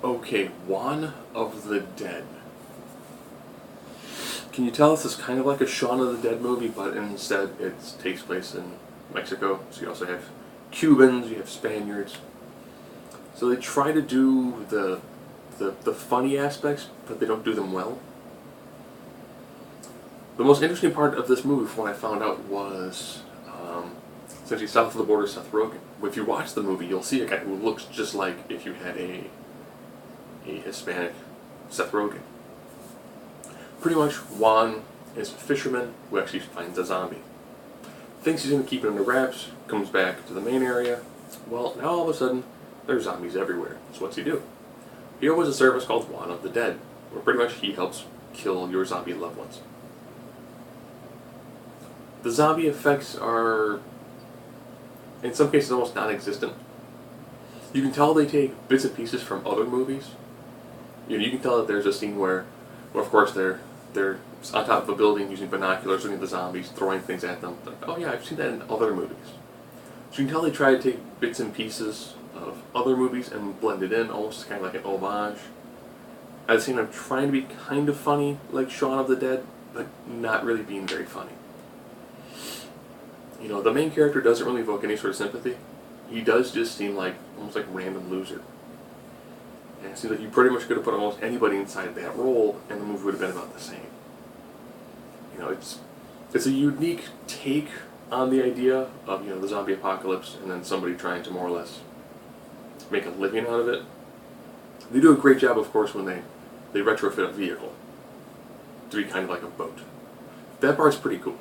Okay, Juan of the Dead. Can you tell this is kind of like a Shaun of the Dead movie, but instead it takes place in Mexico. So you also have Cubans, you have Spaniards. So they try to do the funny aspects, but they don't do them well. The most interesting part of this movie, from what I found out, was essentially south of the border, Seth Rogen. If you watch the movie, you'll see a guy who looks just like if you had a Hispanic Seth Rogen. Pretty much, Juan is a fisherman who actually finds a zombie. Thinks he's going to keep it under wraps, comes back to the main area. Well, now all of a sudden, there's zombies everywhere. So what's he do? He opens a service called Juan of the Dead, where pretty much he helps kill your zombie loved ones. The zombie effects are, in some cases, almost non-existent. You can tell they take bits and pieces from other movies. You can tell that there's a scene where of course, they're on top of a building using binoculars, looking at the zombies, throwing things at them. Like, oh yeah, I've seen that in other movies. So you can tell they try to take bits and pieces of other movies and blend it in, almost kind of like an homage. At the same time, trying to be kind of funny, like Shaun of the Dead, but not really being very funny. You know, the main character doesn't really evoke any sort of sympathy. He does just seem like almost like a random loser. And it seems like you pretty much could have put almost anybody inside that role, and the movie would have been about the same. You know, it's a unique take on the idea of, the zombie apocalypse, and then somebody trying to more or less make a living out of it. They do a great job, of course, when they retrofit a vehicle to be kind of like a boat. That part's pretty cool.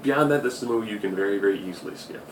Beyond that, this is a movie you can very, very easily skip.